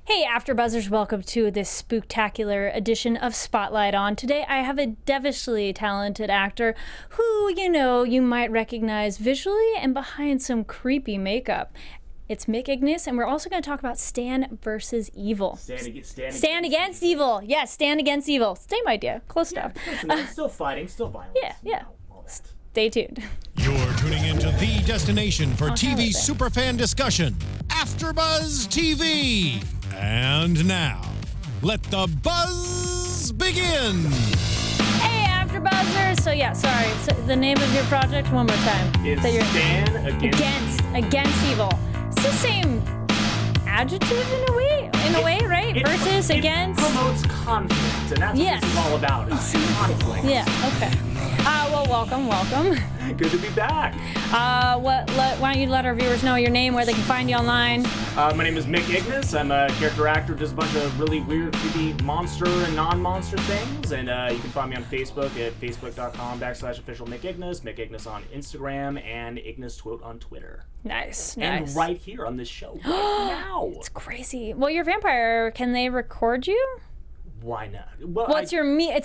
Hey AfterBuzzers, welcome to this spooktacular edition of Spotlight On. Today I have a devilishly talented actor who, you might recognize visually and behind some creepy makeup. It's Mick Ignis, and we're also going to talk about Stand versus Evil. Stand against evil. Yes, Stand against evil. Same idea. Close enough. Still fighting, still violence. Yeah. Stay tuned. You're tuning into the destination for TV superfan discussion, AfterBuzz TV. And now, let the buzz begin. Hey AfterBuzzers! So the name of your project one more time. Is Stand against evil. It's the same adjective in a way, right? Versus, against. It promotes conflict, and that's what this is all about. It's conflict. Yeah, okay. Well, welcome. Good to be back. Why don't you let our viewers know your name, where they can find you online? My name is Mick Ignis. I'm a character actor, does a bunch of really weird, creepy monster and non-monster things. And you can find me on Facebook at facebook.com/official Mick Ignis, Mick Ignis on Instagram, and Ignis Twote on Twitter. Nice. And right here on this show right now. It's crazy. Well, you're a vampire. Can they record you? Why not? Well, it's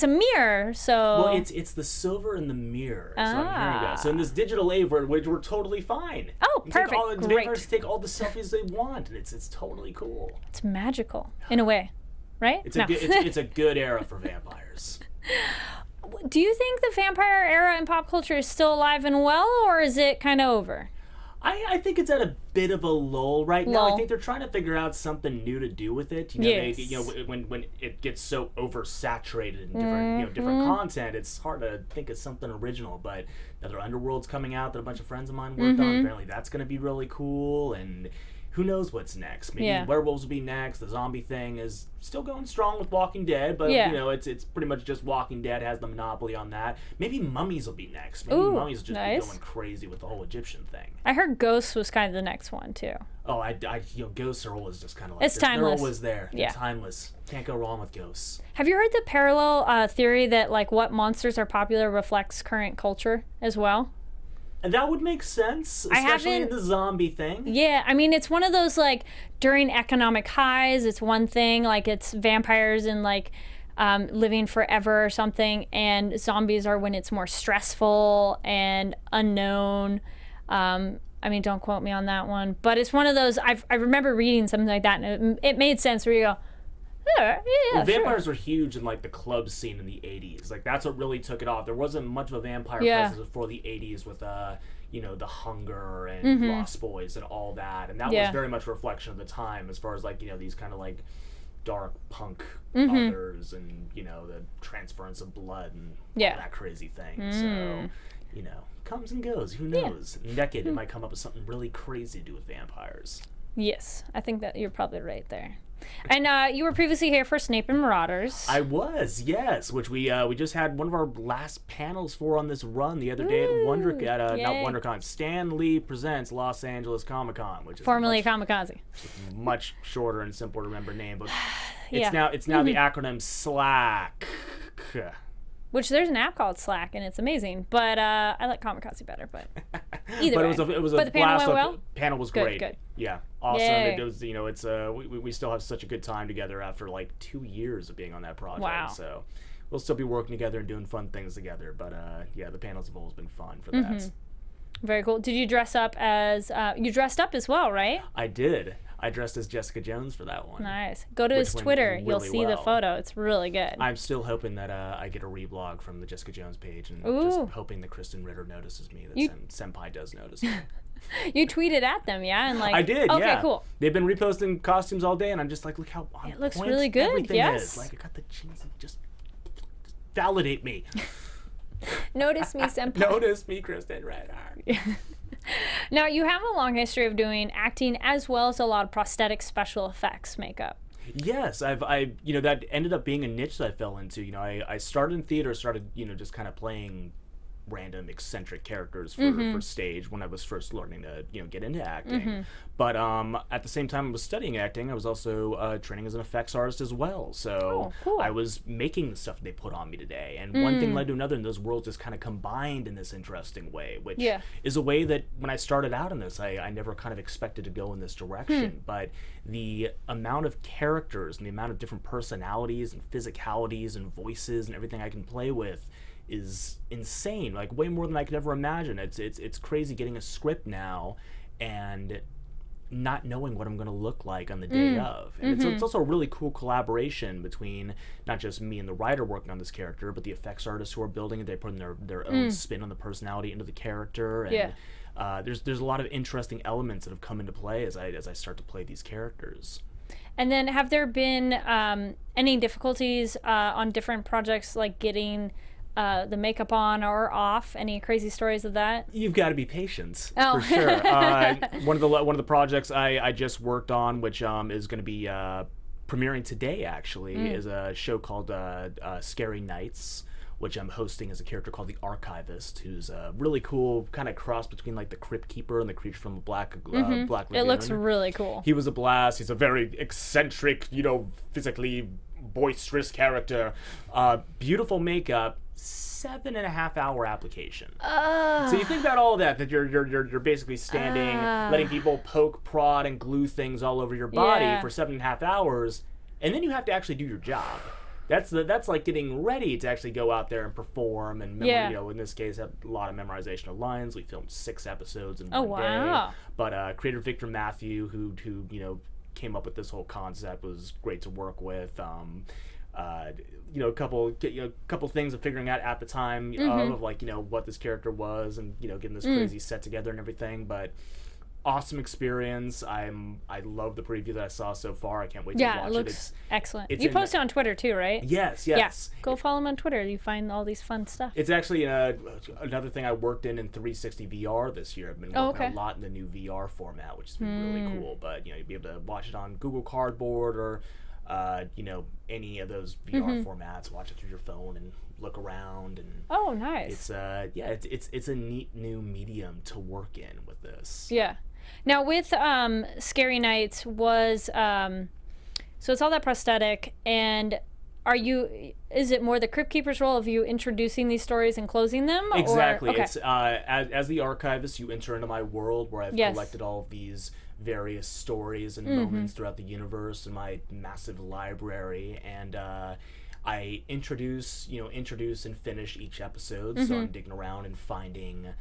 a mirror, so. Well, it's the silver in the mirror. So here we go. So in this digital age, we're totally fine. Oh, perfect. Great. Vampires take all the selfies they want, and it's totally cool. It's magical in a way, right? It's a good era for vampires. Do you think the vampire era in pop culture is still alive and well, or is it kind of over? I think it's at a bit of a lull right now. I think they're trying to figure out something new to do with it. When it gets so oversaturated in different content, it's hard to think of something original. But another Underworld's coming out that a bunch of friends of mine worked on. Apparently, that's going to be really cool. And who knows what's next? Maybe werewolves will be next. The zombie thing is still going strong with Walking Dead, but it's pretty much just Walking Dead has the monopoly on that. Maybe mummies will be next. Maybe mummies will just be going crazy with the whole Egyptian thing. I heard Ghosts was kind of the next one too. Oh, Ghosts are always just kind of like it's timeless. They're always there. They're timeless. Can't go wrong with Ghosts. Have you heard the parallel theory that like what monsters are popular reflects current culture as well? And that would make sense, especially in the zombie thing. Yeah, I mean, it's one of those, like, during economic highs, it's one thing, like, it's vampires and, like, living forever or something, and zombies are when it's more stressful and unknown. I mean, don't quote me on that one, but it's one of those, I remember reading something like that, and it made sense where you go, vampires were huge in like the club scene in the 80s. Like that's what really took it off. There wasn't much of a vampire presence before the 80s with The Hunger and Lost Boys and all that. And that was very much a reflection of the time as far as like, these kind of like dark punk others and, the transference of blood and all that crazy thing. So, comes and goes. Who knows? In a decade it might come up with something really crazy to do with vampires. Yes, I think that you're probably right there. And you were previously here for Snape and Marauders. I was, yes, which we just had one of our last panels for on this run the other day at WonderCon. Stan Lee presents Los Angeles Comic Con, which is formerly Kamikaze. Much shorter and simpler to remember name, but it's now the acronym SLACK. Which there's an app called Slack, and it's amazing. But I like Kamikaze better. But either way. It was a but the panel went well. Panel was great. Good. Yeah, awesome. Yay. It was it's we still have such a good time together after like 2 years of being on that project. Wow. So we'll still be working together and doing fun things together. But the panels have always been fun for that. Very cool. Did you dress up as you dressed up as well, right? I did. I dressed as Jessica Jones for that one. Nice. Go to his Twitter. Really You'll see the photo. It's really good. I'm still hoping that I get a reblog from the Jessica Jones page and just hoping that Kristen Ritter notices me, that Senpai does notice me. You tweeted at them, yeah? And like I did, okay, cool. They've been reposting costumes all day, and I'm just like, look how on it looks point really good. Everything yes. is. Like, I got the jeans and just validate me. Notice me, Senpai. Notice me, Kristen Ritter. Now, you have a long history of doing acting as well as a lot of prosthetic special effects makeup. Yes, that ended up being a niche that I fell into. I started in theater, just kind of playing random eccentric characters for stage when I was first learning to get into acting. But at the same time I was studying acting, I was also training as an effects artist as well. So cool. I was making the stuff they put on me today, and one thing led to another, and those worlds just kind of combined in this interesting way, which is a way that when I started out in this, I never kind of expected to go in this direction. But the amount of characters and the amount of different personalities and physicalities and voices and everything I can play with is insane, like way more than I could ever imagine. It's crazy getting a script now and not knowing what I'm going to look like on the day of. And it's also a really cool collaboration between not just me and the writer working on this character, but the effects artists who are building it. They put in their own spin on the personality into the character, and there's a lot of interesting elements that have come into play as I start to play these characters. And then have there been any difficulties on different projects, like getting the makeup on or off? Any crazy stories of that? You've got to be patient, for sure. One of the projects I just worked on, which is going to be premiering today, actually, is a show called Scary Nights, which I'm hosting as a character called the Archivist, who's a really cool kind of cross between like the Crypt Keeper and the creature from the Black Lagoon. It looks really cool. He was a blast. He's a very eccentric, physically boisterous character. Beautiful makeup. 7.5 hour application. So you think about all that you're basically standing, letting people poke, prod, and glue things all over your body for 7.5 hours, and then you have to actually do your job. That's like getting ready to actually go out there and perform, and in this case, had a lot of memorization of lines. We filmed 6 episodes in one day. But creator Victor Matthew, who came up with this whole concept, was great to work with. A couple things of figuring out at the time of like what this character was, and getting this crazy set together and everything. But awesome experience. I love the preview that I saw so far. I can't wait to watch it. It looks excellent. You post it on Twitter too, right? Yes. Yeah. Go follow him on Twitter. You find all these fun stuff. It's actually another thing I worked in 360 VR this year. I've been working a lot in the new VR format, which has been really cool. But you'll be able to watch it on Google Cardboard or any of those VR formats. Watch it through your phone and look around. And nice. It's a neat new medium to work in with this. Yeah. Now with Scary Nights was so it's all that prosthetic, and is it more the Crypt Keeper's role of you introducing these stories and closing them? Exactly. Okay. It's as the archivist, you enter into my world where I've collected all of these various stories and moments throughout the universe in my massive library, and I introduce and finish each episode. So I'm digging around and finding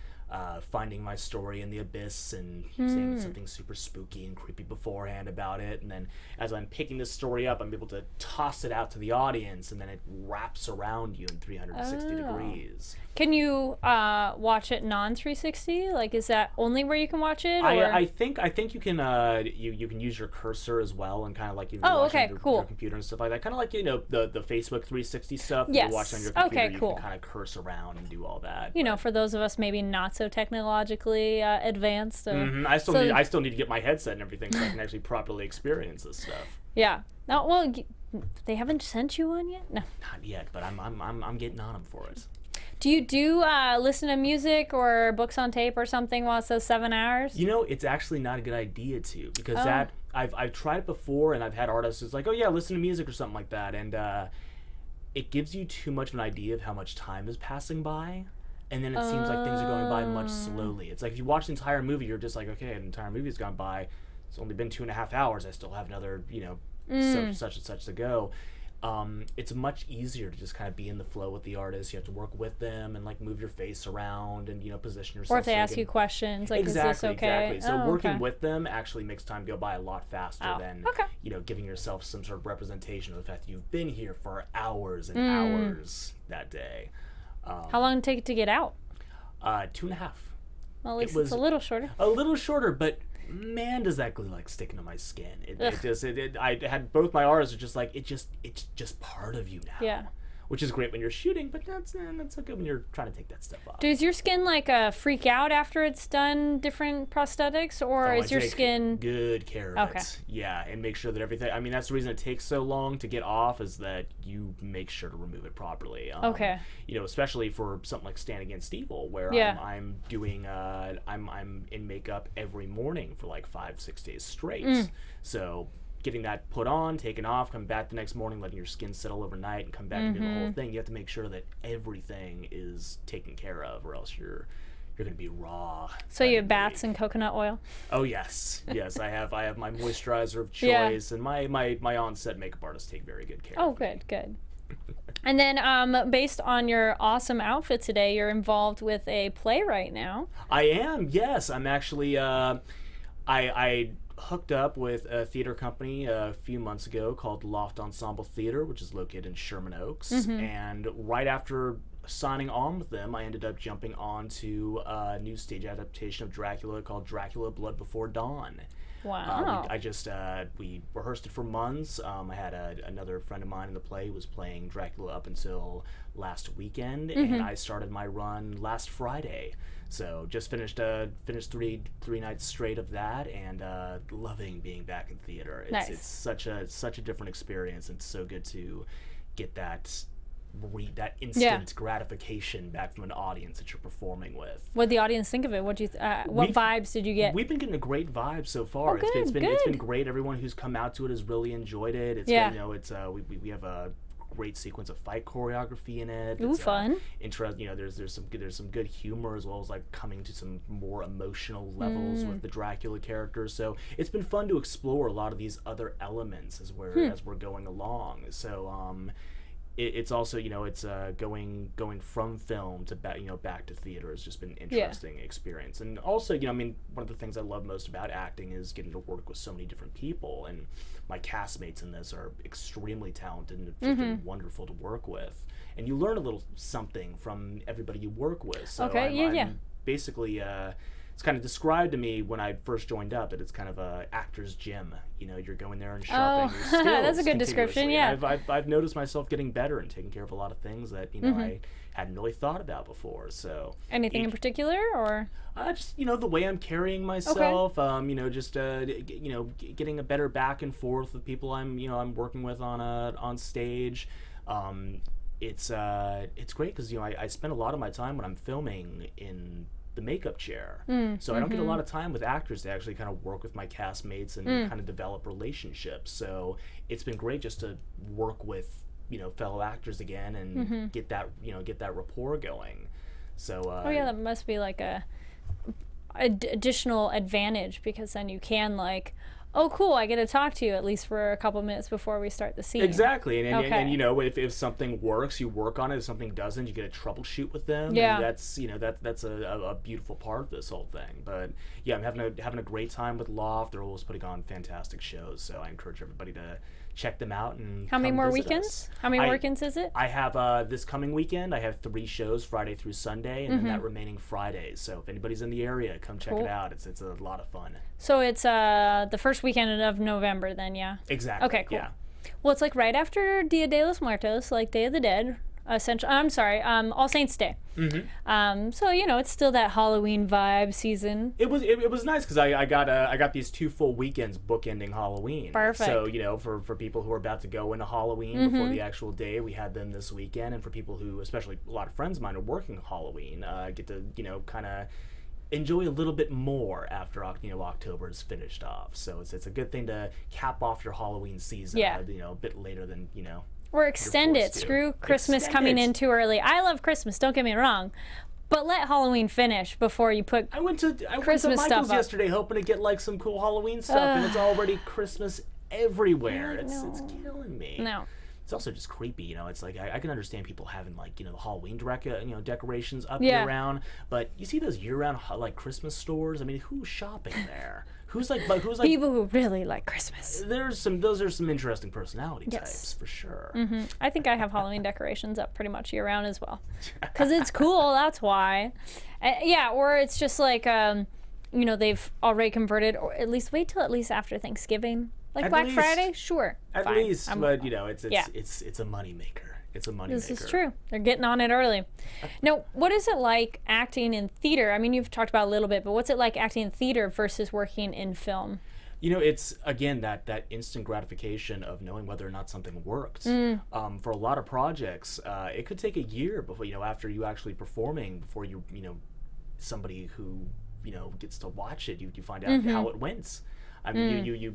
my story in the abyss and seeing something super spooky and creepy beforehand about it, and then as I'm picking this story up, I'm able to toss it out to the audience, and then it wraps around you in 360 degrees. Can you watch it non-360? Like, is that only where you can watch it? Or? I think you can you can use your cursor as well, and kind of like watching your computer and stuff like that. Kind of like the Facebook 360 stuff. Yes. You watch on your computer. Cool. You can kind of curse around and do all that. For those of us maybe not so technologically advanced. I still need to get my headset and everything so I can actually properly experience this stuff. Yeah. No, well, they haven't sent you one yet? No. Not yet, but I'm getting on them for it. Do you listen to music or books on tape or something while it's those 7 hours? It's actually not a good idea to, because that I've tried it before, and I've had artists who's like, oh yeah, listen to music or something like that, and it gives you too much of an idea of how much time is passing by, and then it seems like things are going by much slowly. It's like if you watch the entire movie, you're just like, okay, an entire movie's gone by. It's only been 2.5 hours. I still have another, such and such to go. It's much easier to just kind of be in the flow with the artist. You have to work with them and like move your face around and position yourself. Or if they ask you questions, like, exactly, is this okay? Exactly. So working with them actually makes time go by a lot faster than giving yourself some sort of representation of the fact that you've been here for hours and hours that day. How long did it take to get out? 2.5. Well, at least it's a little shorter. A little shorter, but man, does that glue like sticking to my skin. I had both my artists are just like, it's just part of you now. Yeah. which is great when you're shooting, but that's not so good when you're trying to take that stuff off. Does your skin like freak out after it's done different prosthetics, or is your skin good care of it? Yeah, and make sure that everything. I mean, that's the reason it takes so long to get off, is that you make sure to remove it properly. You know, especially for something like Stand Against Evil, where I'm doing I'm in makeup every morning for like 5-6 days straight. So getting that put on, taken off, come back the next morning, letting your skin settle overnight, and come back and do the whole thing. You have to make sure that everything is taken care of, or else you're going to be raw. So you have baths and coconut oil? Oh yes, yes. I have my moisturizer of choice, and my on-set makeup artists take very good care. Oh, of me. good. And then, based on your awesome outfit today, you're involved with a play right now. I am. Yes, I'm actually. I hooked up with a theater company a few months ago called Loft Ensemble Theater, which is located in Sherman Oaks. And right after signing on with them, I ended up jumping onto a new stage adaptation of Dracula called Dracula: Blood Before Dawn. Wow. We rehearsed it for months. I had another friend of mine in the play who was playing Dracula up until last weekend, and I started my run last Friday. So just finished 3 nights straight of that, and loving being back in theater. It's such a different experience, and it's so good to get that instant gratification back from an audience that you're performing with. What did the audience think of it? What vibes did you get? We've been getting a great vibe so far. Oh, it's been great. Everyone who's come out to it has really enjoyed it. We have a great sequence of fight choreography in it. Ooh, fun. There's some good humor, as well as like coming to some more emotional levels with the Dracula characters. So it's been fun to explore a lot of these other elements as we're going along. So it's also, it's going from film to back to theater has just been an interesting experience. And also, one of the things I love most about acting is getting to work with so many different people, and my castmates in this are extremely talented and it's been wonderful to work with. And you learn a little something from everybody you work with. So I'm basically it's kind of described to me when I first joined up that it's kind of a actor's gym. You're going there and sharpening your skills. That's a good description. Yeah, I've noticed myself getting better and taking care of a lot of things that I hadn't really thought about before. So anything in particular, or just the way I'm carrying myself. Getting a better back and forth with people I'm working with on stage. It's great because I spend a lot of my time when I'm filming in the makeup chair, so I don't get a lot of time with actors to actually kind of work with my castmates and kind of develop relationships. So it's been great just to work with fellow actors again and get that rapport going. So that must be like a additional advantage, because then you can like, oh cool, I get to talk to you at least for a couple minutes before we start the scene. Exactly. And if something works, you work on it. If something doesn't, you get to troubleshoot with them. Yeah. And that's a beautiful part of this whole thing. But yeah, I'm having a great time with Loft. They're always putting on fantastic shows, so I encourage everybody to check them out. And how many more weekends? Us. How many weekends is it? I have this coming weekend. I have 3 shows, Friday through Sunday, and then that remaining Friday. So if anybody's in the area, come check it out. It's a lot of fun. So it's the first weekend of November, then, yeah. Exactly. Okay, cool. Yeah. Well, it's like right after Dia de los Muertos, like Day of the Dead. All Saints Day. So it's still that Halloween vibe season. It was nice because I got these 2 full weekends bookending Halloween. Perfect. So for people who are about to go into Halloween before the actual day, we had them this weekend, and for people who, especially a lot of friends of mine, are working Halloween, get to kind of enjoy a little bit more after October is finished off. So it's a good thing to cap off your Halloween season. A bit later than Or extend it. Screw Christmas coming in too early. I love Christmas, don't get me wrong. But let Halloween finish before you put I went to Michael's yesterday hoping to get like some cool Halloween stuff, and it's already Christmas everywhere. It's killing me. No. It's also just creepy, It's like I can understand people having like Halloween decorations up year-round, but you see those year-round like Christmas stores. I mean, who's shopping there? Who's like people who really like Christmas? Those are some interesting personality types for sure. I think I have Halloween decorations up pretty much year-round as well, because it's cool. That's why. Or it's just like they've already converted, or at least wait till at least after Thanksgiving. Like Black Friday, sure. At least, but it's a moneymaker. It's a moneymaker. This is true. They're getting on it early. Now, what is it like acting in theater? I mean, you've talked about it a little bit, but what's it like acting in theater versus working in film? It's, again, that instant gratification of knowing whether or not something worked. For a lot of projects, it could take a year before, after you actually performing, before you, somebody who, gets to watch it, you find out how it went. I mean, you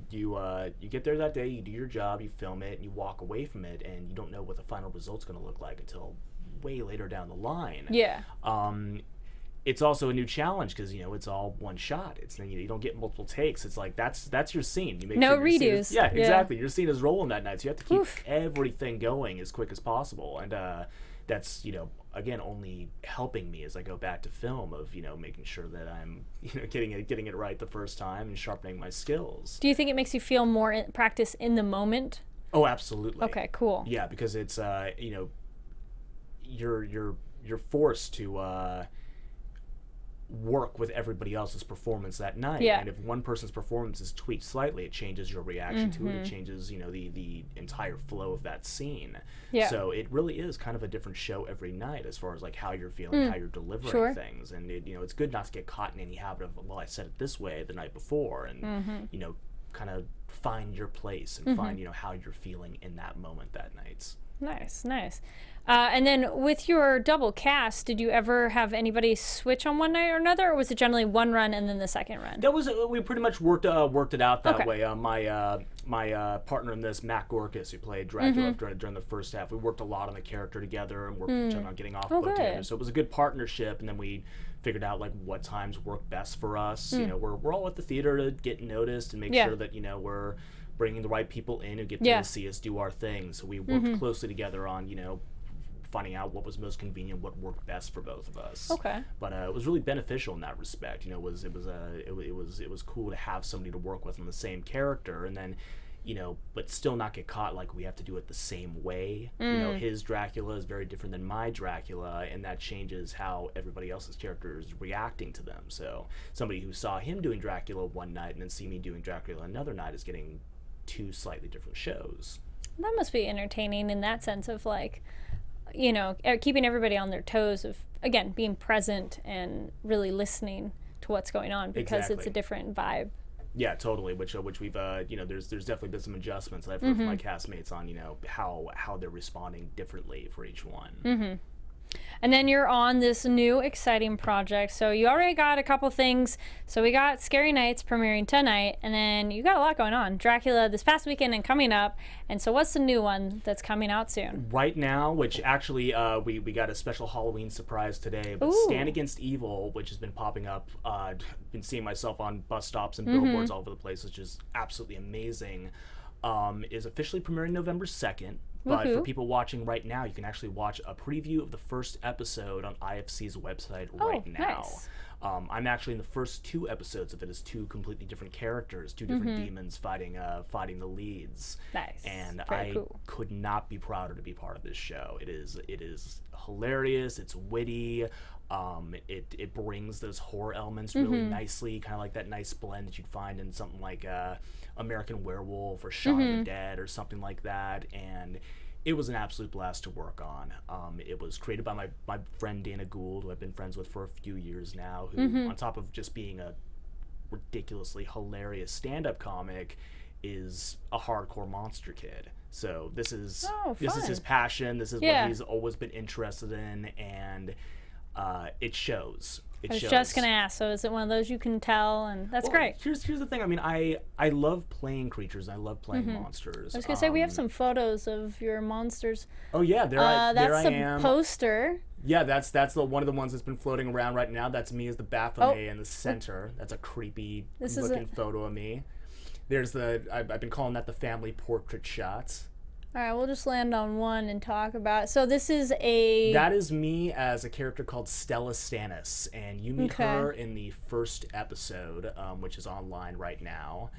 get there that day, you do your job, you film it, and you walk away from it, and you don't know what the final result's going to look like until way later down the line. Yeah. It's also a new challenge because it's all one shot. It's you don't get multiple takes. It's like that's your scene. You make no sure your redos. Scene is, exactly. Your scene is rolling that night, so you have to keep everything going as quick as possible. And that's again only helping me as I go back to film of making sure that I'm getting it right the first time and sharpening my skills. Do you think it makes you feel more practice in the moment? Oh, absolutely. Okay, cool. Yeah, because it's you're forced to work with everybody else's performance that night. Yeah. And if one person's performance is tweaked slightly, it changes your reaction to it. It changes, the entire flow of that scene. Yeah. So it really is kind of a different show every night as far as like how you're feeling, how you're delivering things. And it's good not to get caught in any habit of, well, I said it this way the night before, and kind of find your place and find how you're feeling in that moment that night. Nice. And then with your double cast, did you ever have anybody switch on one night or another, or was it generally one run and then the second run? That was we pretty much worked it out that way. My partner in this, Matt Gorkas, who played Dracula during the first half, we worked a lot on the character together and worked each other on getting off book together. So it was a good partnership, and then we figured out like what times work best for us. We're all at the theater to get noticed and make sure that we're bringing the right people in who get to see us do our thing. So we worked closely together on finding out what was most convenient, what worked best for both of us. Okay. But it was really beneficial in that respect. It was cool to have somebody to work with on the same character, and then but still not get caught like we have to do it the same way. His Dracula is very different than my Dracula, and that changes how everybody else's character is reacting to them. So somebody who saw him doing Dracula one night and then see me doing Dracula another night is getting two slightly different shows. That must be entertaining in that sense of like, keeping everybody on their toes of, again, being present and really listening to what's going on because it's a different vibe. Yeah, totally. Which we've there's definitely been some adjustments that I've heard from my castmates on how they're responding differently for each one. And then you're on this new exciting project. So you already got a couple things. So we got Scary Nights premiering tonight, and then you got a lot going on. Dracula this past weekend and coming up. And so what's the new one that's coming out soon? Right now, which actually we got a special Halloween surprise today, but Stand Against Evil, which has been popping up, been seeing myself on bus stops and billboards all over the place, which is absolutely amazing, is officially premiering November 2nd. But for people watching right now, you can actually watch a preview of the first episode on IFC's website right now. Nice. I'm actually in the first two episodes of it as two completely different characters, two different demons fighting the leads. Nice. And I could not be prouder to be part of this show. It is hilarious. It's witty. It brings those horror elements really nicely, kind of like that nice blend that you'd find in something like American Werewolf or Shaun of the Dead or something like that. And it was an absolute blast to work on. It was created by my friend Dana Gould, who I've been friends with for a few years now, who on top of just being a ridiculously hilarious stand-up comic, is a hardcore monster kid. So this is his passion. This is what he's always been interested in, and it shows. I was just going to ask, so is it one of those you can tell? And that's great. Here's the thing. I mean, I love playing creatures. I love playing monsters. I was going to say, we have some photos of your monsters. Oh, yeah. There I am. That's the poster. Yeah, that's one of the ones that's been floating around right now. That's me as the Baphomet in the center. That's a creepy looking photo of me. There's I've been calling that the family portrait shots. All right, we'll just land on one and talk about it. So this is That is me as a character called Stella Stannis, and you meet her in the first episode, which is online right now.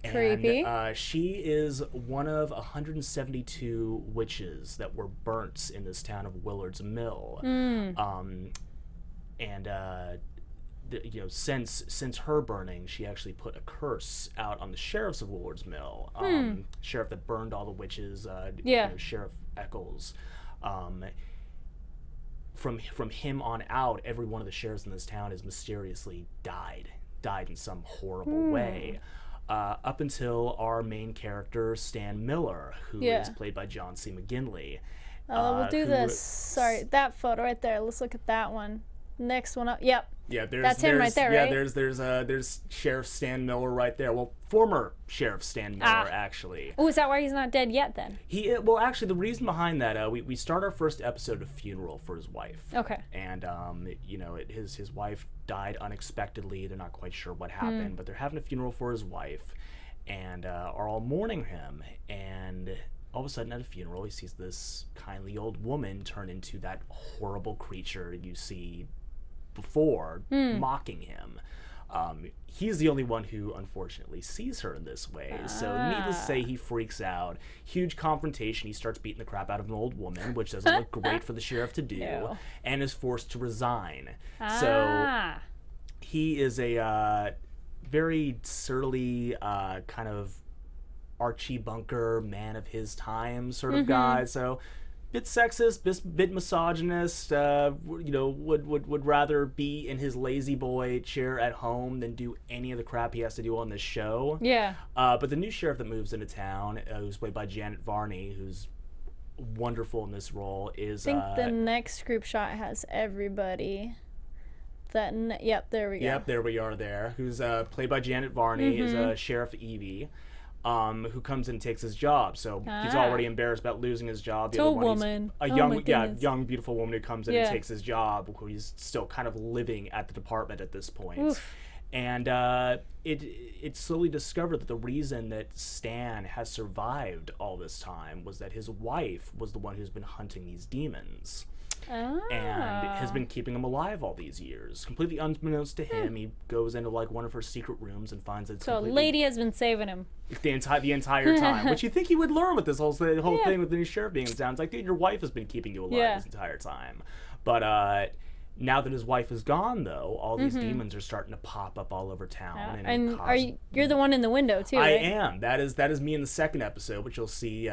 Creepy. And she is one of 172 witches that were burnt in this town of Willard's Mill. Since her burning, she actually put a curse out on the sheriffs of Willard's Mill, sheriff that burned all the witches, Sheriff Eccles. From him on out, every one of the sheriffs in this town has mysteriously died in some horrible way. Up until our main character, Stan Miller, who is played by John C. McGinley. We'll do this. Sorry, that photo right there. Let's look at that one. Next one up. Yep. Yeah, that's him right there, right? Yeah, there's Sheriff Stan Miller right there. Well, former Sheriff Stan Miller, actually. Oh, is that why he's not dead yet, then? Well, actually, the reason behind that, we start our first episode of funeral for his wife. Okay. And his wife died unexpectedly. They're not quite sure what happened, but they're having a funeral for his wife, and are all mourning him. And all of a sudden, at a funeral, he sees this kindly old woman turn into that horrible creature you see before, mocking him. He's the only one who unfortunately sees her in this way, so needless to say, he freaks out. Huge confrontation. He starts beating the crap out of an old woman, which doesn't look great for the sheriff to do, and is forced to resign. So he is a very surly kind of Archie Bunker, man of his time sort of guy. So bit sexist, bit misogynist, would rather be in his lazy boy chair at home than do any of the crap he has to do on this show. Yeah. But the new sheriff that moves into town, who's played by Janet Varney, who's wonderful in this role, is... I think the next group shot has everybody. Yep, there we go. Yep, there we are there. Who's played by Janet Varney, is Sheriff Evie. Who comes in and takes his job. So he's already embarrassed about losing his job. The a other one, woman. A young, beautiful woman who comes in and takes his job, who he's still kind of living at the department at this point. Oof. And it's slowly discovered that the reason that Stan has survived all this time was that his wife was the one who's been hunting these demons. And has been keeping him alive all these years. Completely unbeknownst to him, he goes into like one of her secret rooms and finds it's so a lady has been saving him the entire time, which you think he would learn with this whole thing with the new sheriff being in town. It's like, dude, your wife has been keeping you alive this entire time. But now that his wife is gone, though, all these demons are starting to pop up all over town. And you're the one in the window too, right? I am. That is me in the second episode, which you'll see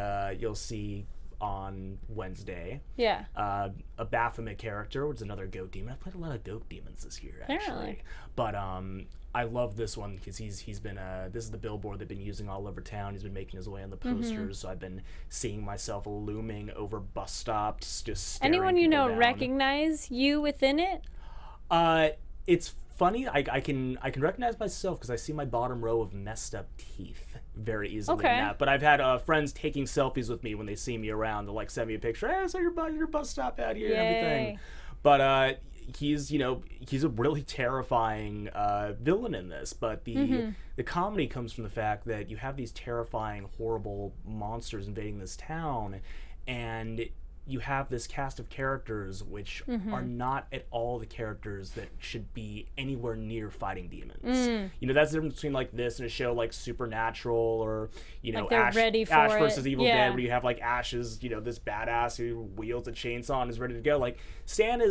on Wednesday. Yeah. A Baphomet character, which is another goat demon. I've played a lot of goat demons this year, actually. Apparently. But I love this one because he's been this is the billboard they've been using all over town. He's been making his way on the posters, so I've been seeing myself looming over bus stops, just staring anyone you know down. Recognize you within it? It's funny. I can recognize myself because I see my bottom row of messed up teeth very easily in that. But I've had friends taking selfies with me when they see me around. They'll like send me a picture. Hey, I saw your bus stop out here and everything. But he's a really terrifying villain in this. But the comedy comes from the fact that you have these terrifying, horrible monsters invading this town, and you have this cast of characters which are not at all the characters that should be anywhere near fighting demons. That's the difference between like this and a show like Supernatural, or like Ash versus Evil Dead, where you have like Ash's this badass who wields a chainsaw and is ready to go. Like Stan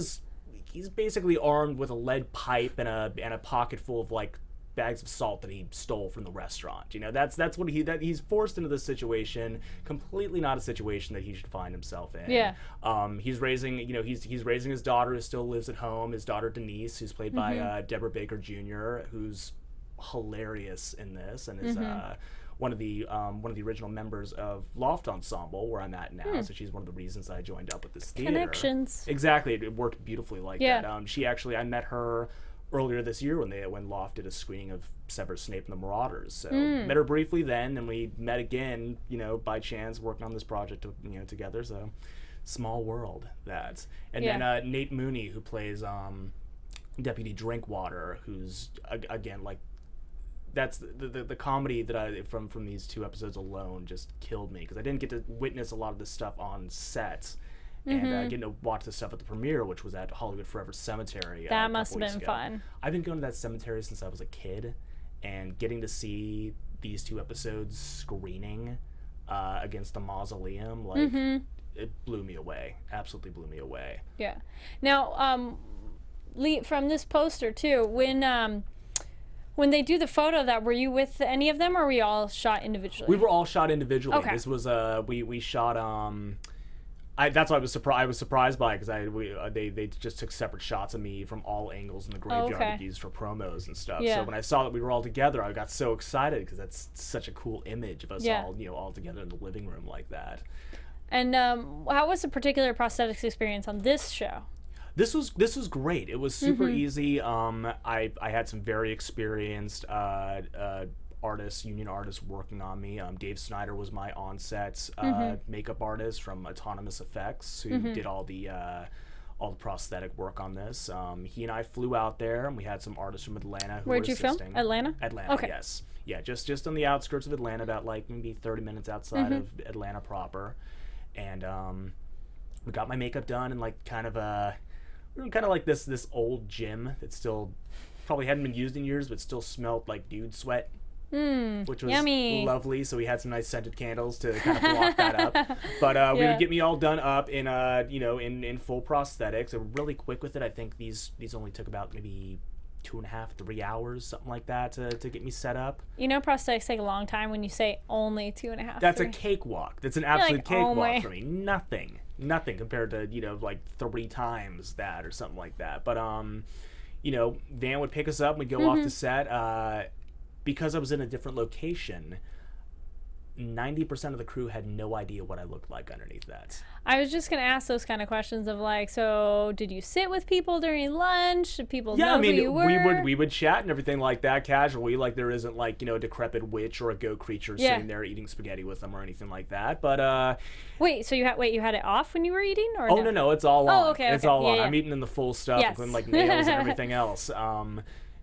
he's basically armed with a lead pipe and a pocket full of like bags of salt that he stole from the restaurant. That's what he's forced into this situation, completely not a situation that he should find himself in. Yeah. He's raising he's raising his daughter, who still lives at home, his daughter Denise, who's played by Deborah Baker Jr., who's hilarious in this and is one of the original members of Loft Ensemble, where I'm at now. So she's one of the reasons I joined up with this theater. Connections. Exactly. It worked beautifully like that. I met her earlier this year when Loft did a screening of Severus Snape and the Marauders. So met her briefly then, and we met again, by chance, working on this project, together. So small world, that. And then Nate Mooney, who plays Deputy Drinkwater, who's again like, that's the comedy that I from these two episodes alone just killed me, because I didn't get to witness a lot of this stuff on set. And getting to watch the stuff at the premiere, which was at Hollywood Forever Cemetery. That must have been fun. I've been going to that cemetery since I was a kid, and getting to see these two episodes screening against the mausoleum, like, it blew me away. Absolutely blew me away. Yeah. Now, Lee, from this poster too, when they do the photo of that, were you with any of them, or were we all shot individually? We were all shot individually. Okay. This was we shot That's why I was surprised by it, because they just took separate shots of me from all angles in the graveyard to use for promos and stuff. So when I saw that we were all together, I got so excited, because that's such a cool image of us all, all together in the living room like that. And how was the particular prosthetics experience on this show? This was great. It was super easy. I had some very experienced union artists working on me. Dave Snyder was my on-set makeup artist from Autonomous Effects, who did all the prosthetic work on this. He and I flew out there, and we had some artists from Atlanta who Where'd were assisting. you film? Atlanta? Atlanta, okay. Yes. Yeah, just on the outskirts of Atlanta, about like maybe 30 minutes outside of Atlanta proper. And we got my makeup done in like kind of like this old gym that still probably hadn't been used in years, but still smelled like dude sweat. Which was yummy. Lovely. So we had some nice scented candles to kind of block that up. But we would get me all done up in in full prosthetics. They were really quick with it. I think these only took about maybe 2.5, 3 hours, something like that, to get me set up. Prosthetics take a long time when you say only 2.5. That's 3. A cakewalk. That's an absolute cakewalk for me. Nothing compared to like 3 times that or something like that. But Van would pick us up, and we'd go off the set. Because I was in a different location, 90% of the crew had no idea what I looked like underneath that. I was just going to ask those kind of questions of like, so did you sit with people during lunch? Did people know who you were? we would chat and everything like that casually, like there isn't like, a decrepit witch or a goat creature sitting there eating spaghetti with them or anything like that. But wait, you had it off when you were eating, or no, it's all on. Oh, okay. It's all on. I'm eating in the full stuff, including like nails and everything else.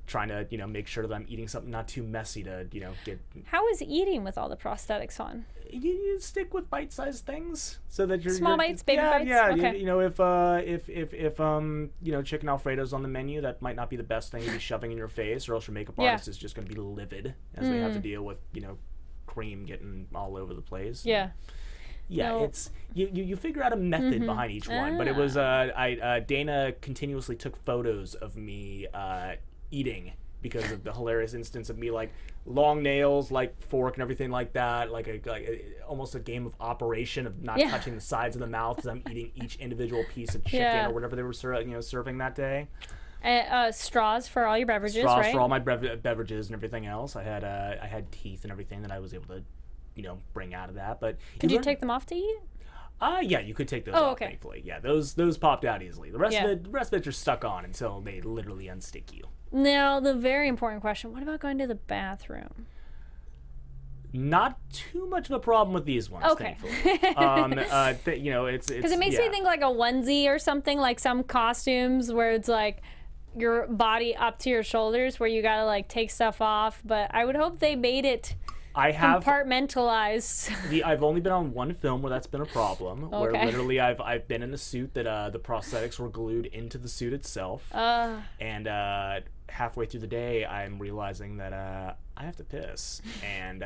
Trying to make sure that I'm eating something not too messy to get. How is eating with all the prosthetics on? You stick with bite-sized things so that you're small bites, baby bites. Yeah, okay. if chicken Alfredo's on the menu, that might not be the best thing to be shoving in your face, or else your makeup artist is just going to be livid as they have to deal with cream getting all over the place. Yeah. Yeah, it's you figure out a method behind each one, but it was Dana continuously took photos of me eating, because of the hilarious instance of me like long nails, like fork and everything like that, like almost a game of Operation of not touching the sides of the mouth as I'm eating each individual piece of chicken or whatever they were serving that day. Straws for all your beverages, straws right? for all my beverages and everything else. I had teeth and everything that I was able to bring out of that. But could you take them off to eat? Yeah, you could take those off, thankfully. Yeah, those popped out easily. The rest of it you're stuck on until they literally unstick you. Now, the very important question, what about going to the bathroom? Not too much of a problem with these ones, thankfully. It's because it makes me think like a onesie or something, like some costumes where it's like your body up to your shoulders, where you gotta like take stuff off. But I would hope they made it compartmentalized. I've only been on one film where that's been a problem, where literally I've been in a suit that the prosthetics were glued into the suit itself, and halfway through the day I'm realizing that I have to piss, and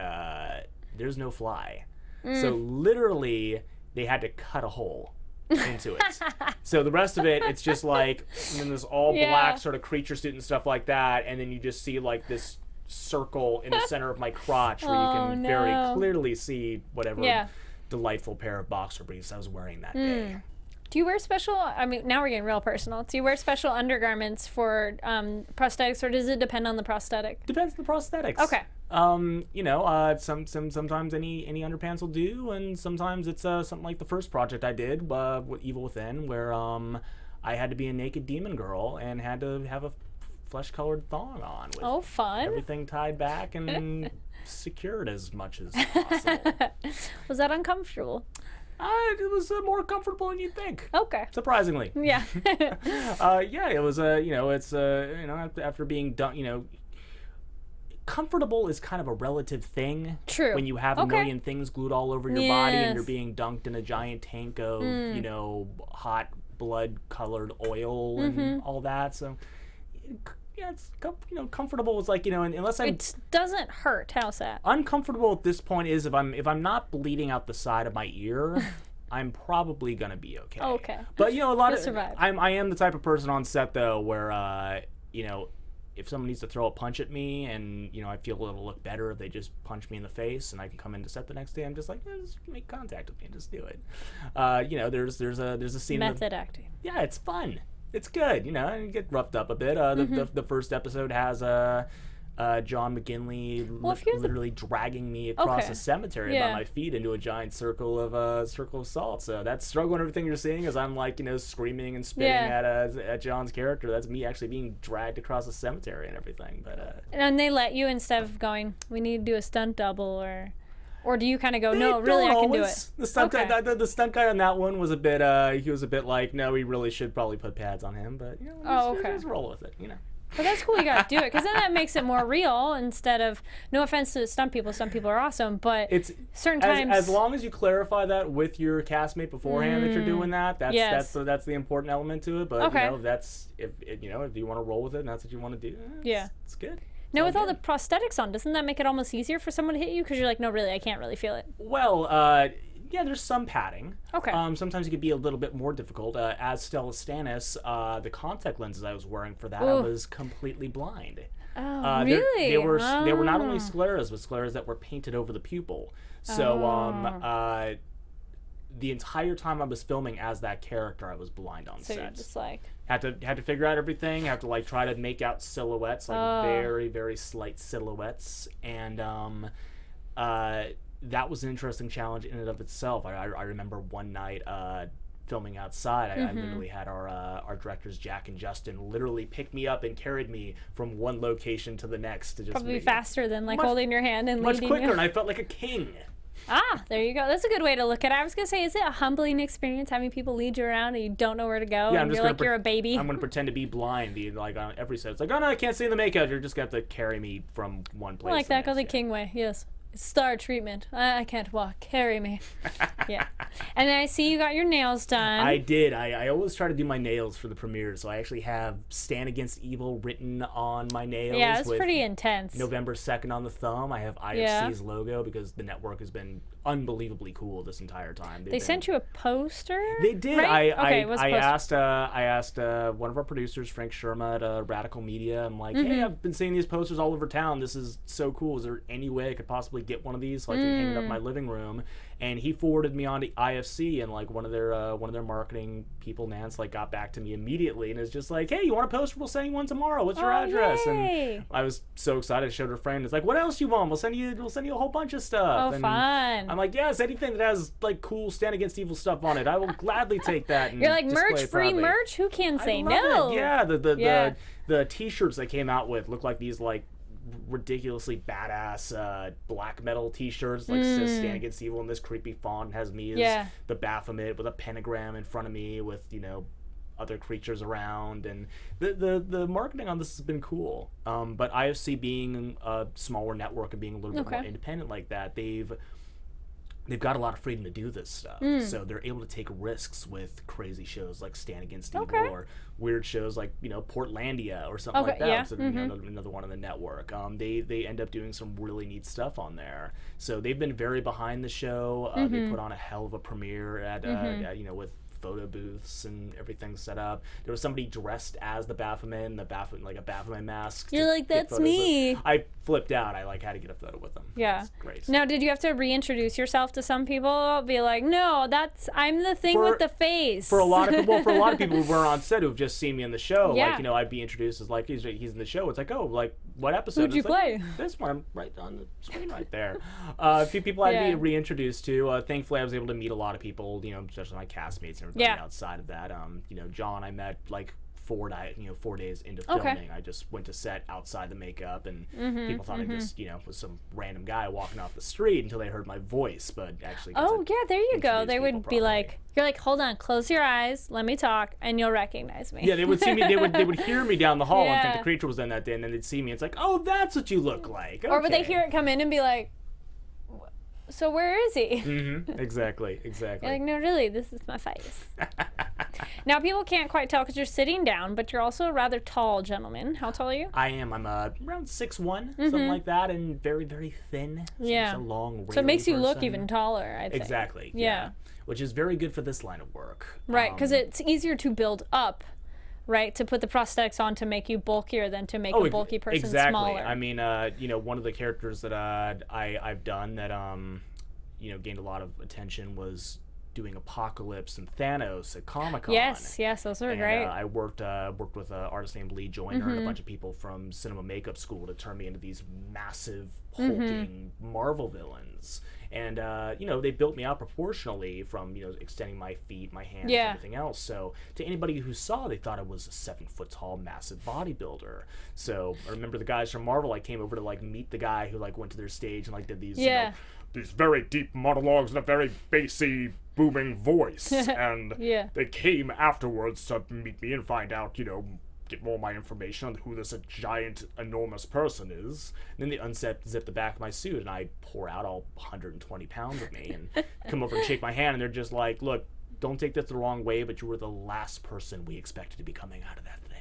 there's no fly, so literally they had to cut a hole into it. So the rest of it, it's just like in this all black sort of creature suit and stuff like that, and then you just see like this circle in the center of my crotch where you can very clearly see whatever delightful pair of boxer briefs I was wearing that day. Do you wear special, now we're getting real personal. Do you wear special undergarments for prosthetics, or does it depend on the prosthetic? Depends on the prosthetics. Okay. Sometimes any underpants will do, and sometimes it's something like the first project I did, with Evil Within, where I had to be a naked demon girl and had to have a flesh-colored thong on with fun. Everything tied back and secured as much as possible. Was that uncomfortable? It was more comfortable than you'd think. Okay. Surprisingly. Yeah. It was after being done, comfortable is kind of a relative thing. True. When you have a million things glued all over your body and you're being dunked in a giant tank of, hot blood-colored oil and all that. So, it's comfortable is like, unless it doesn't hurt. How's that? Uncomfortable at this point is if I'm not bleeding out the side of my ear, I'm probably gonna be okay. Okay. But a lot You'll of survive. I am the type of person on set though where if someone needs to throw a punch at me and, you know, I feel it'll look better if they just punch me in the face and I can come into set the next day, I'm just like, just make contact with me and just do it. You know, there's a scene. Method acting. Yeah, it's fun. It's good. You know, I get roughed up a bit. The first episode has John McGinley literally dragging me across a cemetery by my feet into a giant circle of salt. So that struggle and everything you're seeing as I'm like, you know, screaming and spitting at John's character. That's me actually being dragged across a cemetery and everything. But and they let you, instead of going, we need to do a stunt double, or do you kind of go, no, really, I can do it? The stunt guy, the stunt guy on that one was a bit. He was a bit like, no, we really should probably put pads on him. But you know, just roll with it. You know. But that's cool, you gotta do it, because then that makes it more real instead of, no offense to some people are awesome, but it's certain times. As long as you clarify that with your castmate beforehand that you're doing that, that's the important element to it. But you know, that's if you want to roll with it and that's what you want to do, it's good. Now, with all the prosthetics on, doesn't that make it almost easier for someone to hit you? Because you're like, no, really, I can't really feel it. Well, yeah, there's some padding. Okay. Sometimes it could be a little bit more difficult. As Stella Stannis, the contact lenses I was wearing for that, I was completely blind. Oh, really? They were not only scleras, but scleras that were painted over the pupil. So the entire time I was filming as that character, I was blind on set. So you're just like... Had to figure out everything. Had to like try to make out silhouettes, like very, very slight silhouettes. And that was an interesting challenge in and of itself. I remember one night filming outside, I literally had our directors Jack and Justin literally pick me up and carried me from one location to the next. To just probably faster than like holding your hand and much leading quicker, you. and I felt like a king. There you go. That's a good way to look at it. I was going to say, is it a humbling experience having people lead you around and you don't know where to go and you're like you're a baby? I'm going to pretend to be blind. Like on every set, it's like, oh no, I can't see in the makeup. You're just going to have to carry me from one place. Like that, go the king way, yes. Star treatment. I can't walk. Carry me. Yeah. And then I see you got your nails done. I did. I always try to do my nails for the premiere, so I actually have Stand Against Evil written on my nails. Yeah, it's pretty intense. November 2nd on the thumb. I have IFC's logo because the network has been unbelievably cool this entire time. They sent you a poster? They did. Right? I asked one of our producers, Frank Sherma at Radical Media. I'm like, hey, I've been seeing these posters all over town. This is so cool. Is there any way I could possibly get one of these so I can hang it up in my living room? And he forwarded me on to IFC, and like one of their marketing people, Nance, like got back to me immediately and is just like, hey, you want a poster? We'll send you one tomorrow. What's your address? Yay. And I was so excited. I showed her friend. It's like, what else you want? We'll send you a whole bunch of stuff. Oh, fun. I'm like, yes, anything that has like cool Stand Against Evil stuff on it, I will gladly take that. And you're like, merch, free proudly. merch? Who can say I no? love it. Yeah, the t-shirts they came out with look like these like ridiculously badass black metal t-shirts, like says Stand Against Evil in this creepy font, has me as the Baphomet with a pentagram in front of me with, you know, other creatures around, and the marketing on this has been cool. But IFC being a smaller network and being a little bit more independent like that, they've got a lot of freedom to do this stuff. So they're able to take risks with crazy shows like Stand Against Evil or weird shows like, you know, Portlandia or something like that. Yeah. So, you know, another one on the network. They end up doing some really neat stuff on there. So they've been very behind the show. They put on a hell of a premiere at you know, with photo booths and everything set up. There was somebody dressed as the Baphomet in like a Baphomet mask. You're like, that's me. I flipped out. I like had to get a photo with them. Yeah. It's great. Now, did you have to reintroduce yourself to some people? Be like, no, I'm the thing with the face. For a lot of people who weren't on set who've just seen me in the show, like, you know, I'd be introduced as like he's in the show. It's like, oh, like what episode? Who'd you play? Like, this one, I'm right on the screen right there. A few people I'd be reintroduced to. Thankfully, I was able to meet a lot of people, you know, especially my castmates and everybody outside of that. You know, John, I met like 4 days into filming. I just went to set outside the makeup, and people thought I just, you know, was some random guy walking off the street until they heard my voice, but actually there you go. They would be like, you're like, hold on, close your eyes, let me talk, and you'll recognize me. Yeah, they would see me, they would hear me down the hall and think the creature was in that day, and then they'd see me, it's like, oh, that's what you look like. Okay. Or would they hear it come in and be like, so where is he? Exactly. You're like, no, really, this is my face. Now, people can't quite tell because you're sitting down, but you're also a rather tall gentleman. How tall are you? I am. I'm around 6'1", something like that, and very, very thin. So yeah. A long, so it makes you look even taller, I think. Exactly. Yeah. Which is very good for this line of work. Right, because it's easier to build up right? To put the prosthetics on to make you bulkier than to make a bulky person exactly. smaller. I mean, you know, one of the characters that I've done that you know, gained a lot of attention was doing Apocalypse and Thanos at Comic-Con. Yes, those are great. I worked with an artist named Lee Joyner and a bunch of people from cinema makeup school to turn me into these massive hulking Marvel villains. And you know, they built me out proportionally from, you know, extending my feet, my hands, and everything else. So to anybody who saw, they thought I was a 7-foot tall, massive bodybuilder. So I remember the guys from Marvel, like, came over to like meet the guy who like went to their stage and like did these, you know, these very deep monologues in a very bassy, booming voice. And they came afterwards to meet me and find out, you know, get more of my information on who this giant, enormous person is. And then they zip the back of my suit, and I pour out all 120 pounds of me and come over and shake my hand, and they're just like, look, don't take this the wrong way, but you were the last person we expected to be coming out of that thing.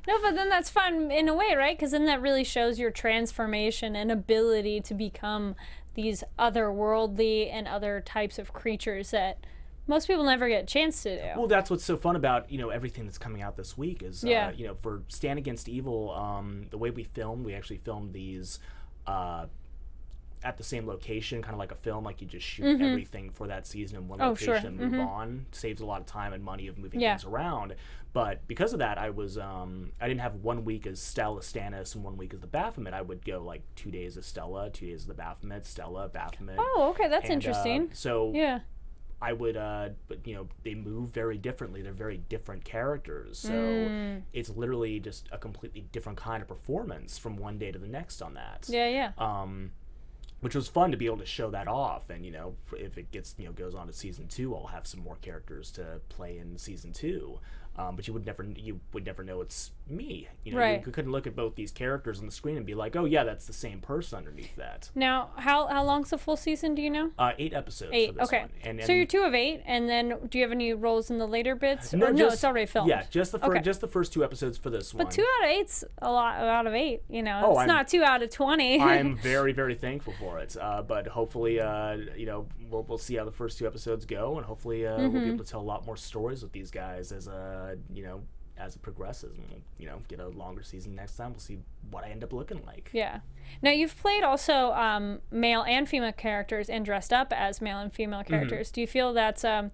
No, but then that's fun in a way, right? Because then that really shows your transformation and ability to become these otherworldly and other types of creatures that most people never get a chance to do. Well, that's what's so fun about, you know, everything that's coming out this week is, you know, for Stand Against Evil, the way we actually filmed these at the same location, kind of like a film, like you just shoot everything for that season in one location and move on. Saves a lot of time and money of moving things around. But because of that, I didn't have 1 week as Stella Stannis and 1 week as the Baphomet. I would go like 2 days as Stella, 2 days as the Baphomet, Stella, Baphomet. Oh, okay, that's interesting. So I would, but you know, they move very differently. They're very different characters. So it's literally just a completely different kind of performance from one day to the next on that. Which was fun to be able to show that off. And, you know, if it gets, you know, goes on to season 2, I'll have some more characters to play in season 2. But you would never know it's me. You know, you couldn't look at both these characters on the screen and be like, oh yeah, that's the same person underneath that. Now, how long's the full season? Do you know? 8 episodes. 8. For this one. And so you're 2 of 8, and then do you have any roles in the later bits? No, it's already filmed. Yeah, just the first 2 episodes for this one. But 2 out of 8's a lot out of 8. You know, it's not 2 out of 20. I'm very, very thankful for it. But hopefully, you know, we'll see how the first 2 episodes go, and hopefully we'll be able to tell a lot more stories with these guys as you know, as it progresses, and we'll, you know, get a longer season next time. We'll see what I end up looking like. Yeah. Now you've played also male and female characters and dressed up as male and female characters. Do you feel that's an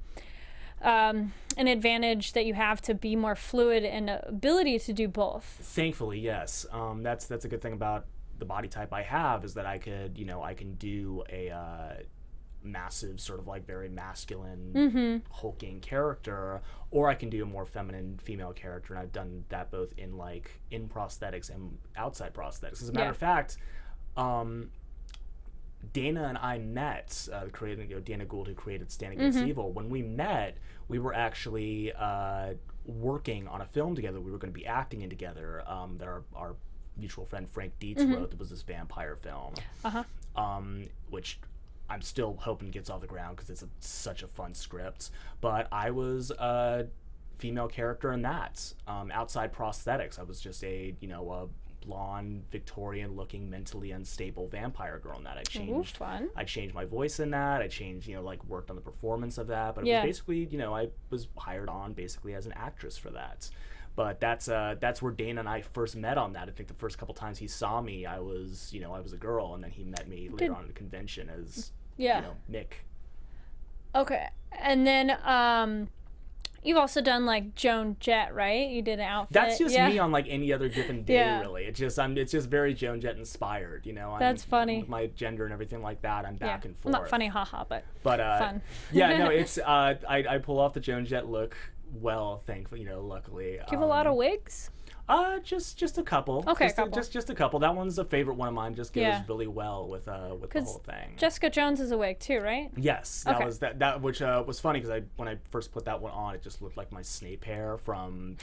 advantage that you have to be more fluid and ability to do both? Thankfully, yes. That's a good thing about the body type I have, is that I can do a massive, sort of like very masculine hulking character, or I can do a more feminine female character, and I've done that both in prosthetics and outside prosthetics. As a matter of fact, Dana and I met, Dana Gould, who created Stand Against Evil. When we met, we were actually working on a film together. We were going to be acting in together, that our mutual friend Frank Dietz wrote. That was this vampire film, which I'm still hoping gets off the ground because it's such a fun script. But I was a female character in that. Outside prosthetics, I was just a blonde, Victorian-looking, mentally unstable vampire girl in that. I changed my voice in that. I changed, worked on the performance of that. But it was basically, I was hired on basically as an actress for that. But that's where Dana and I first met on that. I think the first couple times he saw me, I was a girl, and then he met me later on at the convention as Mick. Okay, and then you've also done like Joan Jett, right? You did an outfit. That's just me on like any other given day, really. It's just very Joan Jett inspired, That's funny. With my gender and everything like that, I'm back and forth. Well, not funny, haha, but fun. Yeah, no, it's I pull off the Joan Jett look well, thankfully, luckily. Do you have a lot of wigs? Just a couple. Okay, just a couple. That one's a favorite one of mine. Just goes really well with the whole thing. Jessica Jones is a wig too, right? Yes, that was that which was funny because when I first put that one on, it just looked like my Snape hair from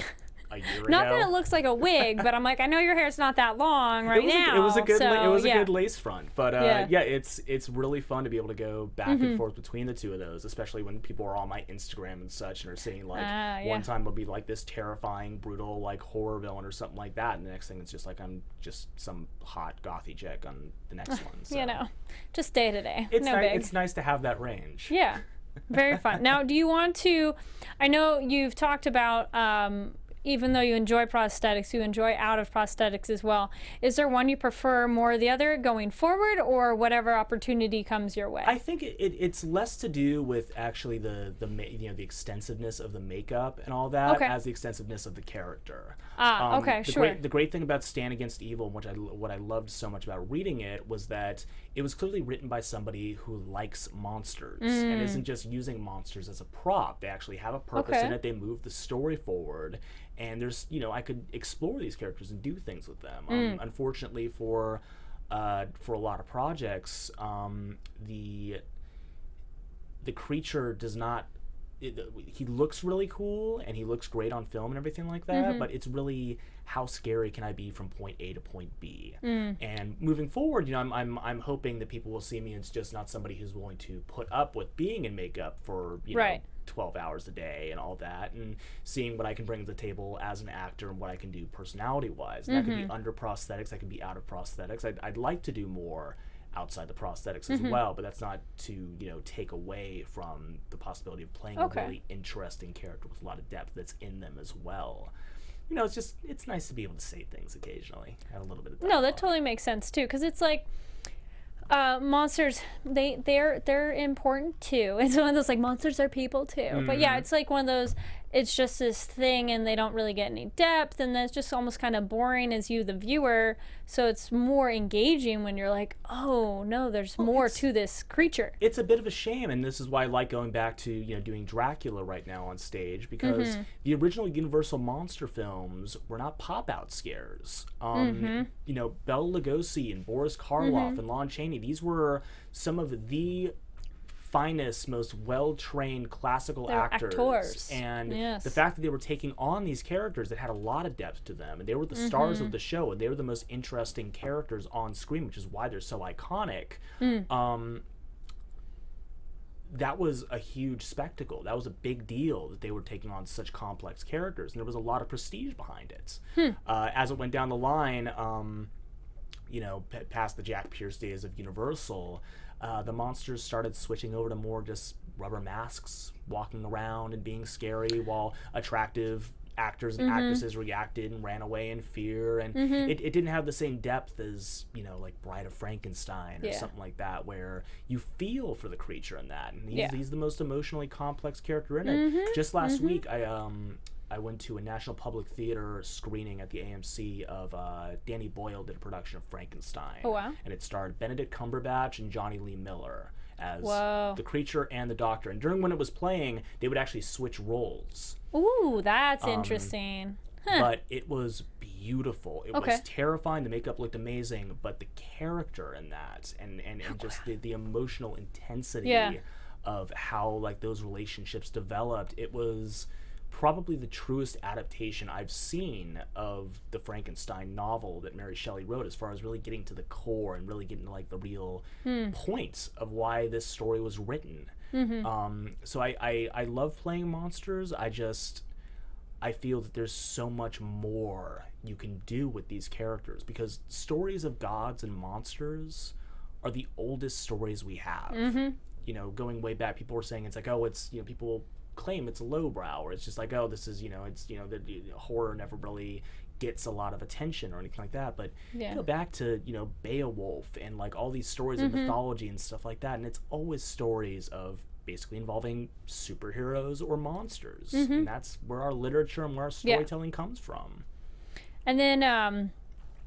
a year ago. Not that it looks like a wig, but I'm like, I know your hair's not that long now. It was a good lace front, but it's really fun to be able to go back and forth between the two of those, especially when people are on my Instagram and such and are seeing like one time it'll be like this terrifying, brutal like horror villain or something like that, and the next thing it's just like I'm just some hot gothy chick on the next one. So. Just day to day. It's nice to have that range. Yeah. Very fun. Now, do you want to, I know you've talked about, even though you enjoy prosthetics, you enjoy out of prosthetics as well. Is there one you prefer more or the other going forward, or whatever opportunity comes your way? I think it's less to do with actually the extensiveness of the makeup and all that, as the extensiveness of the character. The great thing about Stand Against Evil, what I loved so much about reading it, was that it was clearly written by somebody who likes monsters and isn't just using monsters as a prop. They actually have a purpose in it. They move the story forward. And there's, I could explore these characters and do things with them. Unfortunately, for a lot of projects, the creature does not. He looks really cool and he looks great on film and everything like that. But it's really, how scary can I be from point A to point B? And moving forward, I'm hoping that people will see me as just not somebody who's willing to put up with being in makeup for 12 hours a day and all that, and seeing what I can bring to the table as an actor and what I can do personality-wise. And that could be under prosthetics, that could be out of prosthetics. I'd like to do more outside the prosthetics as well, but that's not to take away from the possibility of playing a really interesting character with a lot of depth that's in them as well. It's nice to be able to say things occasionally, have a little bit of dialogue. No, that totally makes sense too, because it's like, monsters, they're important too. It's one of those, like, monsters are people too. But yeah, it's like one of those, it's just this thing and they don't really get any depth, and that's just almost kind of boring as you, the viewer. So it's more engaging when you're like, oh no, there's more to this creature. It's a bit of a shame, and this is why I like going back to doing Dracula right now on stage, because the original Universal monster films were not pop-out scares. Bela Lugosi and Boris Karloff and Lon Chaney, these were some of the finest, most well-trained classical actors. And the fact that they were taking on these characters that had a lot of depth to them, and they were the stars of the show, and they were the most interesting characters on screen, which is why they're so iconic. That was a huge spectacle. That was a big deal that they were taking on such complex characters, and there was a lot of prestige behind it. As it went down the line, past the Jack Pierce days of Universal, the monsters started switching over to more just rubber masks, walking around and being scary, while attractive actors and actresses reacted and ran away in fear. And it didn't have the same depth as, like Bride of Frankenstein or something like that, where you feel for the creature in that. And he's the most emotionally complex character in it. Just last week, I went to a National Public Theater screening at the AMC of Danny Boyle did a production of Frankenstein. Oh, wow. And it starred Benedict Cumberbatch and Johnny Lee Miller as the creature and the doctor. And during when it was playing, they would actually switch roles. Ooh, that's interesting. But it was beautiful. It was terrifying. The makeup looked amazing, but the character in that and just the emotional intensity of how, like, those relationships developed, it was probably the truest adaptation I've seen of the Frankenstein novel that Mary Shelley wrote, as far as really getting to the core and really getting to, like, the real points of why this story was written. So I love playing monsters. I feel that there's so much more you can do with these characters, because stories of gods and monsters are the oldest stories we have. Going way back, people were saying it's like, oh, it's, people claim it's lowbrow, or it's just like, oh, this is, it's, the horror never really gets a lot of attention or anything like that. But back to Beowulf and, like, all these stories of mythology and stuff like that, and it's always stories of basically involving superheroes or monsters, and that's where our literature and where our storytelling comes from. And then I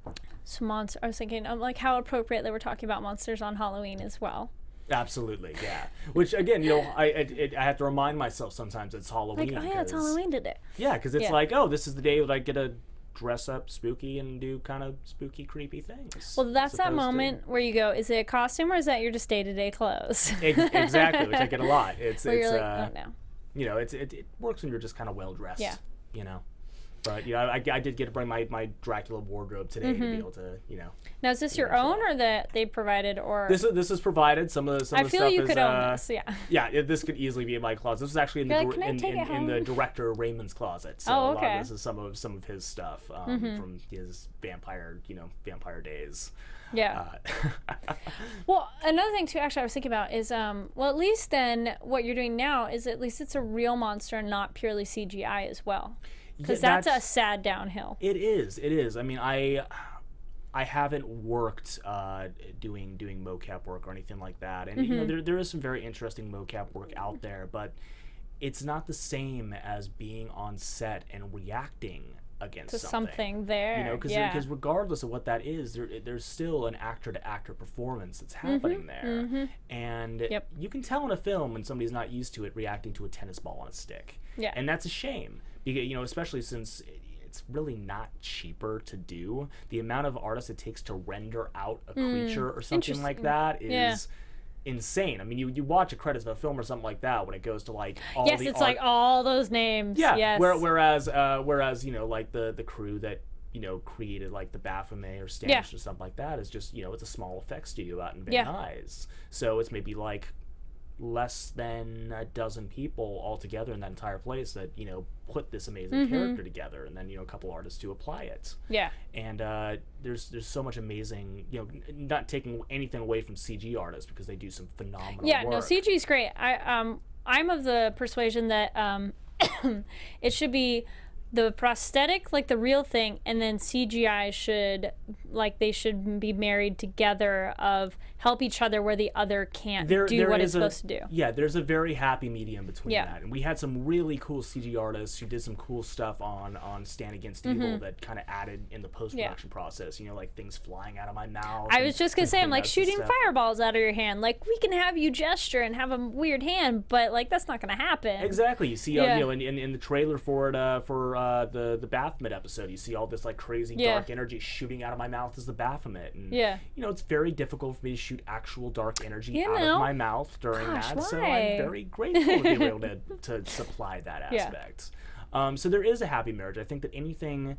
was thinking, like, how appropriate that we're talking about monsters on Halloween as well. Absolutely, yeah. Which, again, I have to remind myself sometimes it's Halloween. Like, oh yeah, it's Halloween today. Yeah, because it's like, oh, this is the day that I get to dress up spooky and do kind of spooky, creepy things. Well, that's that moment where you go, is it a costume or is that your just day-to-day clothes? Exactly, which I get a lot. It's you're like, oh no. It works when you're just kind of well dressed. Yeah. But I did get to bring my Dracula wardrobe today to be able to Now is this your own or that they provided or? This is provided. Some of the I feel stuff you is, could own this. Yeah. Yeah, this could easily be in my closet. This was actually in in the director Raymond's closet. So oh, a lot okay. of this is some of his stuff from his vampire days. Yeah. Well, another thing too, actually, I was thinking about is, well, at least then what you're doing now is at least it's a real monster and not purely CGI as well, because that's a sad downhill. It is. I mean, I haven't worked doing mocap work or anything like that, and there is some very interesting mocap work out there, but it's not the same as being on set and reacting against something there, because regardless of what that is, there's still an actor-to-actor performance that's happening there, and you can tell in a film when somebody's not used to it reacting to a tennis ball on a stick, and that's a shame, because especially since it's really not cheaper to do. The amount of artists it takes to render out a creature or something like that is insane. I mean, you watch a credits of a film or something like that when it goes to like all it's like all those names. Whereas like the crew that created like the Baphomet or Stannis or something like that is just it's a small effects studio out in Van Nuys. So it's maybe like less than a dozen people all together in that entire place that put this amazing character together, and then a couple artists to apply it. And there's so much amazing, not taking anything away from CG artists, because they do some phenomenal work. No, CG is great. I'm of the persuasion that it should be the prosthetic, like the real thing, and then CGI should be married together, of help each other where the other can't do what it's supposed to do. Yeah, there's a very happy medium between that. And we had some really cool CG artists who did some cool stuff on Stand Against Evil that kind of added in the post-production process, like things flying out of my mouth. I was just going to say, I'm like, shooting fireballs out of your hand. Like, we can have you gesture and have a weird hand, but like that's not going to happen. Exactly. You see, in the trailer for it, for the Baphomet episode, you see all this like crazy dark energy shooting out of my mouth as the Baphomet, and it's very difficult for me to shoot actual dark energy out of my mouth during that. So I'm very grateful to be able to supply that aspect. So there is a happy marriage. I think that anything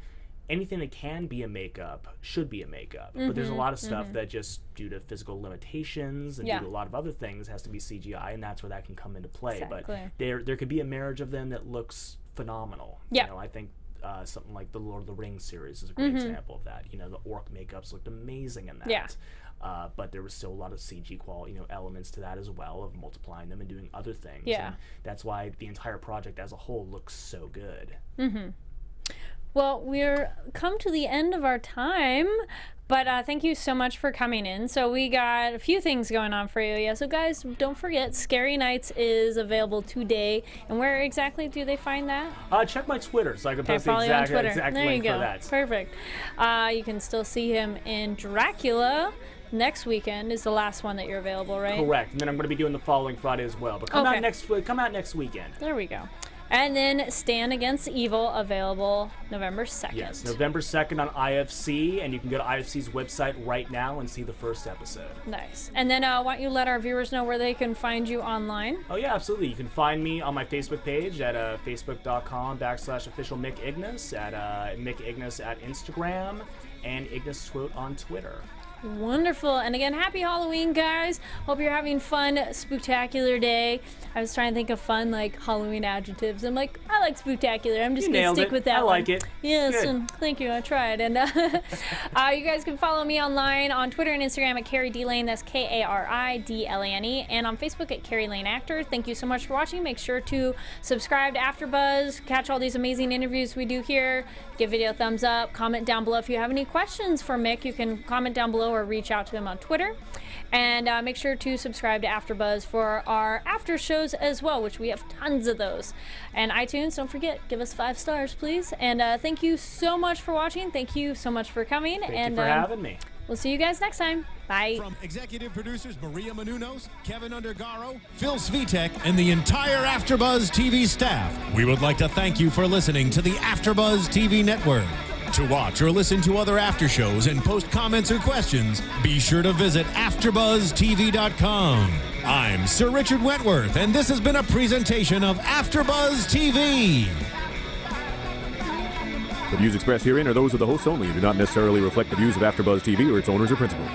that can be a makeup should be a makeup, but there's a lot of stuff that just due to physical limitations and due to a lot of other things has to be CGI, and that's where that can come into play. But there could be a marriage of them that looks phenomenal. I think something like the Lord of the Rings series is a great example of that. The orc makeups looked amazing in that. But there was still a lot of CG quality, elements to that as well, of multiplying them and doing other things. And that's why the entire project as a whole looks so good. Well, we're come to the end of our time, but thank you so much for coming in. So we got a few things going on for you. Yeah, so guys, don't forget, Scary Nights is available today. And where exactly do they find that? Check my Twitter, so I can post the exact there link you go. for that. Perfect. You can still see him in Dracula. Next weekend is the last one that you're available, right? Correct. And then I'm going to be doing the following Friday as well. But come out next weekend. There we go. And then Stand Against Evil, available November 2nd. Yes, November 2nd on IFC, and you can go to IFC's website right now and see the first episode. Nice. And then why don't you let our viewers know where they can find you online? Oh, yeah, absolutely. You can find me on my Facebook page at facebook.com/official Mick Ignis, at Mick Ignis at Instagram, and Ignis Quote on Twitter. Wonderful. And again, happy Halloween, guys. Hope you're having fun. Spooktacular day. I was trying to think of fun like Halloween adjectives. I'm like, I like spooktacular. I'm just gonna stick with that. I like it. Yes, and thank you. I tried. And you guys can follow me online on Twitter and Instagram at Kari D Lane. That's KARIDLANE, and on Facebook at Kari Lane Actor. Thank you so much for watching. Make sure to subscribe to AfterBuzz. Catch all these amazing interviews we do here. Give video a thumbs up. Comment down below if you have any questions for Mick. You can comment down below or reach out to him on Twitter. And make sure to subscribe to AfterBuzz for our after shows as well, which we have tons of those. And iTunes, don't forget, give us 5 stars, please. And thank you so much for watching. Thank you so much for coming. Thank you for having me. We'll see you guys next time. Bye. From executive producers Maria Menounos, Kevin Undergaro, Phil Svitek, and the entire AfterBuzz TV staff, we would like to thank you for listening to the AfterBuzz TV network. To watch or listen to other after shows and post comments or questions, be sure to visit AfterBuzzTV.com. I'm Sir Richard Wentworth, and this has been a presentation of AfterBuzz TV. The views expressed herein are those of the hosts only and do not necessarily reflect the views of AfterBuzz TV or its owners or principals.